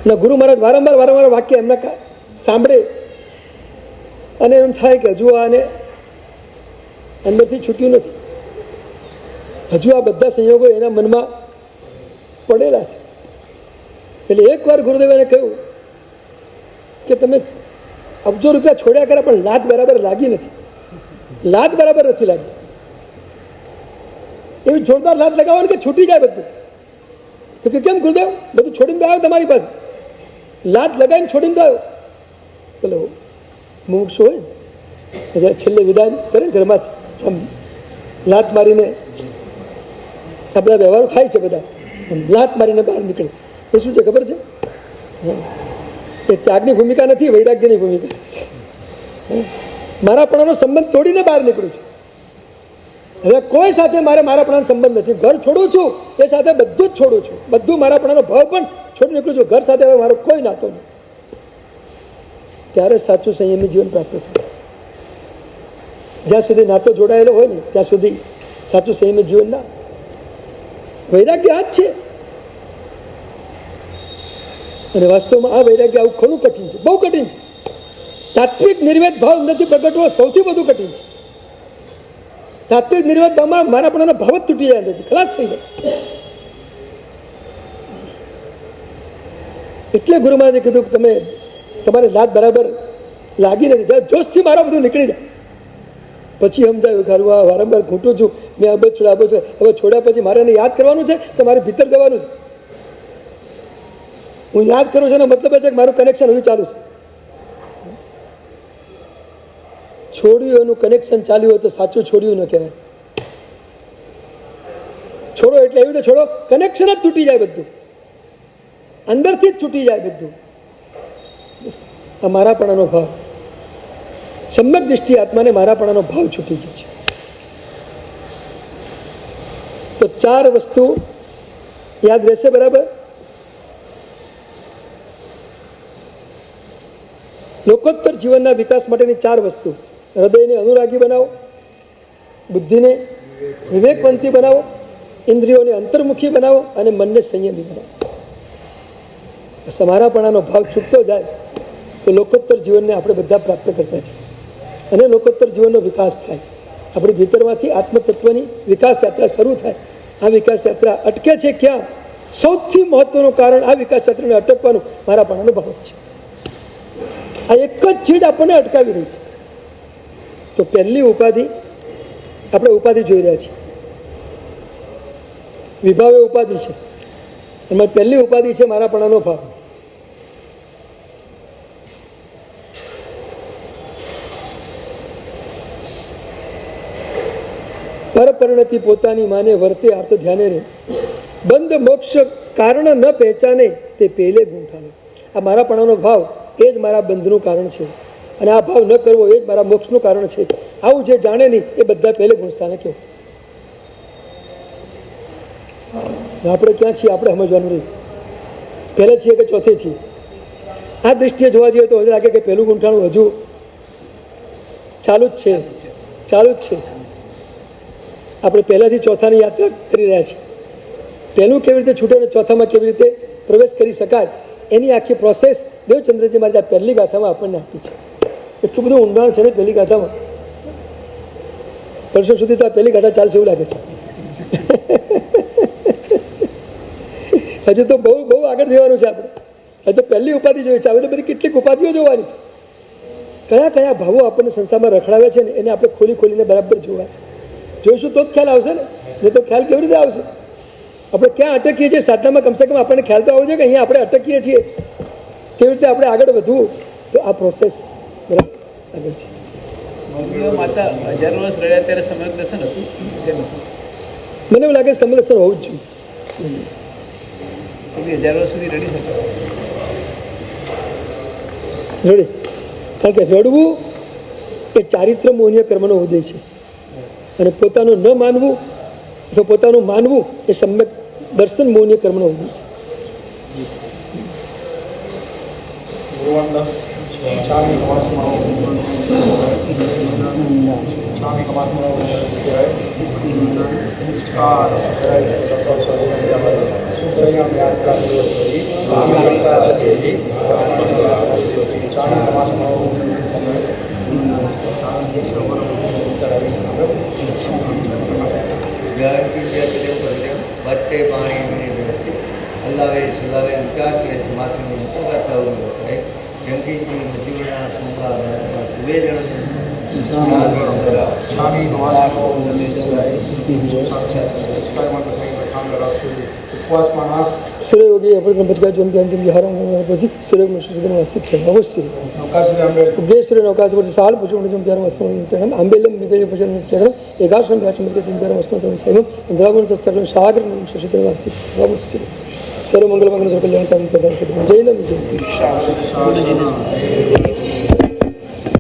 ના ગુરુ મહારાજ વારંવાર વાક્ય એમના સાંભળે અને એમ થાય કે હજુ આને અંદરથી છૂટ્યું નથી, હજુ આ બધા સંયોગો એના મનમાં પડેલા છે. એટલે એકવાર ગુરુદેવે કહ્યું કે તમે અબજો રૂપિયા છોડ્યા કર્યા પણ લાત બરાબર લાગી નથી, લાત બરાબર નથી લાગી. એવી જોરદાર લાત લગાવવાની કે છૂટી જાય બધું. તો કે કેમ ગુરુદેવ, બધું છોડીને આવ્યો તમારી પાસે, લાત લગાવીને છોડીને આવ્યો. પેલો મુમુક્ષુ હોય ને છેલ્લે વિદાય કરે ને ઘરમાંથી, આમ લાત મારીને આ બધા વ્યવહારો થાય છે, બધા લાત મારીને બહાર નીકળે. એ શું છે ખબર છે? એ ત્યાગની ભૂમિકા નથી, વૈરાગ્યની ભૂમિકા છે. મારાપણાનો સંબંધ તોડીને બહાર નીકળું છું. હવે કોઈ સાથે મારાપણાનો સંબંધ નથી. ઘર છોડું છું એ સાથે બધું જ છોડું છું, બધું મારાપણાનો ભાવ પણ છોડી નીકળું છું. ઘર સાથે હવે મારો કોઈ નાતો નહીં. ત્યારે સાચું સંયમી જીવન પ્રાપ્ત થાય. જ્યાં સુધી નાતો જોડાયેલો હોય ને ત્યાં સુધી સાચું સંયમી જીવન ના. વૈરાગ્ય આ જ છે. અને વાસ્તવમાં આ વૈરાગ્ય આવું ઘણું કઠિન છે, બહુ કઠિન છે. તાત્વિક નિર્વેદ ભાવ નથી પ્રગટવો સૌથી વધુ કઠિન છે. તાત્વિક નિર્વેદ ભાવમાં મારાપણાનો ભાવ જ તૂટી જાય, નથી ખલાસ થઈ જાય. એટલે ગુરુ મહારાજે કીધું કે તમે તમારી લાત બરાબર લાગી નથી, જ્યારે જોશથી મારો બધું નીકળી જાય પછી સમજાયું કે આ વારંવાર ઘૂંટું છું, મેં આ બધું હવે છોડ્યા પછી મારે એને યાદ કરવાનું છે કે મારે ભીતર જવાનું છે. હું યાદ કરું છું એનો મતલબ એ છે કે મારું કનેક્શન હજુ ચાલુ છે. છોડ્યું એનું કનેક્શન ચાલ્યું હોય તો સાચું છોડ્યું ન કહેવાય. છોડો એટલે એવી રીતે છોડો કનેક્શન જ તૂટી જાય, બધું અંદરથી જ છૂટી જાય બધું. આ મારાપણાનો ભાવ, સમ્યક દૃષ્ટિ આત્માને મારાપણાનો ભાવ છૂટી ગયો છે. તો 4 વસ્તુ યાદ રહેશે બરાબર. લોકોત્તર જીવનના વિકાસ માટેની 4 વસ્તુ: હૃદયને અનુરાગી બનાવો, બુદ્ધિને વિવેકવંતી બનાવો, ઇન્દ્રિયોને અંતર્મુખી બનાવો અને મનને સંયમી બનાવો. સમારાપણાનો ભાવ છૂટતો જાય તો લોકોત્તર જીવનને આપણે બધા પ્રાપ્ત કરતા છીએ અને લોકોત્તર જીવનનો વિકાસ થાય. આપણી ભીતરમાંથી આત્મતત્વની વિકાસ યાત્રા શરૂ થાય. આ વિકાસ યાત્રા અટકે છે ક્યાં? સૌથી મહત્વનું કારણ આ વિકાસ યાત્રાને અટકવાનું મારાપણાનો ભાવ છે. આ એક જ ચીજ આપણને અટકાવી રહી છે. તો પહેલી ઉપાધિ, આપણે ઉપાધિ જોઈ રહ્યા છીએ. વિભાવ એ ઉપાધિ છે. એમાં પહેલી ઉપાધિ છે મારાપણાનો ભાવ. પરપરિણતિ પોતાની માને વર્તે આર્ત ધ્યાને રે, બંધ મોક્ષ કારણ ન પહેચાને તે પેલે ગુંઠાને. આ મારાપણાનો ભાવ એ જ મારા બંધનું કારણ છે અને આ ભાવ ન કરવો એ જ મારા મોક્ષનું કારણ છે. આવું જે જાણે નહીં એ બધા પહેલે ગુણસ્થાને કહો. આપણે ક્યાં છીએ આપણે સમજવાનું રહ્યું. પહેલે છીએ કે ચોથે છીએ? આ દૃષ્ટિએ જોવા જઈએ તો હજુ લાગે કે પહેલું ગુંઠાણું હજુ ચાલુ જ છે. આપણે પહેલાંથી ચોથાની યાત્રા કરી રહ્યા છીએ. પહેલું કેવી રીતે છૂટે અને ચોથામાં કેવી રીતે પ્રવેશ કરી શકાય એની આખી પ્રોસેસ દેવચંદ્રજી મહારાજ આ પહેલી ગાથામાં આપણને આપી છે. એટલું બધું ઊંડાણ છે ને પહેલી ગાથામાં. વર્ષો સુધી તો આ પહેલી ગાથા ચાલશે એવું લાગે છે. હજુ તો બહુ બહુ આગળ જવાનું છે આપણે. હજુ તો પહેલી ઉપાધિ જોઈએ છે. હવે તો બધી કેટલીક ઉપાધિઓ જોવાની છે. કયા કયા ભાવો આપણને સંસ્થામાં રખડાવે છે ને એને આપણે ખોલીને બરાબર જોવા છે. જોઈશું તો જ ખ્યાલ આવશે ને, નહીં તો ખ્યાલ કેવી રીતે આવશે? આપણે ક્યાં અટકીએ છીએ સાધનામાં? કમસે કમ આપણને ખ્યાલ તો આવવો જોઈએ કે અહીંયા આપણે અટકીએ છીએ. કેવી રીતે આપણે આગળ વધવું? તો આ પ્રોસેસ બરાબર આગળ છે. મમ્મીઓ માતા 1000 વર્ષ રહ્યા ત્યારે સમય દર્શન હતું કે નહોતું? મને એવું લાગે સમયદર્શન હોવું જ જોઈએ. તો બી 1000 વર્ષ સુધી રડી શકે? રડે. કારણ કે રડવું એ ચારિત્ર મોહનીય કર્મનો ઉદય છે અને પોતાનું ન માનવું અથવા પોતાનું માનવું એ સમ્યક દર્શન મોહનીય કર્મનો ઉદય છે. ચાની કમાસમાં બટ્ટે પાણી અલ્લાવે સુલાવે વિકાસી સમાસી વ્યવસાય જંગીજી મજૂરના સુંગા સુવેજણ ચાની ઉપવાસમાં ના સૂર્ય યોગી આપણે બચકા જોમ ધ્યાન જેમ હારા પછી સૂર્ય મશીન વાસિત છે અવશ્ય નૌકાશ્રી આંબે ઉપદેશ્વરી નૌકાશ પછી સાલ પૂછું જેમ ત્યારે વસ્તુ આંબેલમ નિકય પછી ચરણ એકાશ્રમ વ્યાસમ કે જેમ ત્યારે વસ્તુ સૈમ ઇન્દ્રાગુણ સસ્તર સાગર શશિત્ર વાસિત અવશ્ય સર્વ મંગલ મંગલ કલ્યાણ પ્રદાન જય નમ જય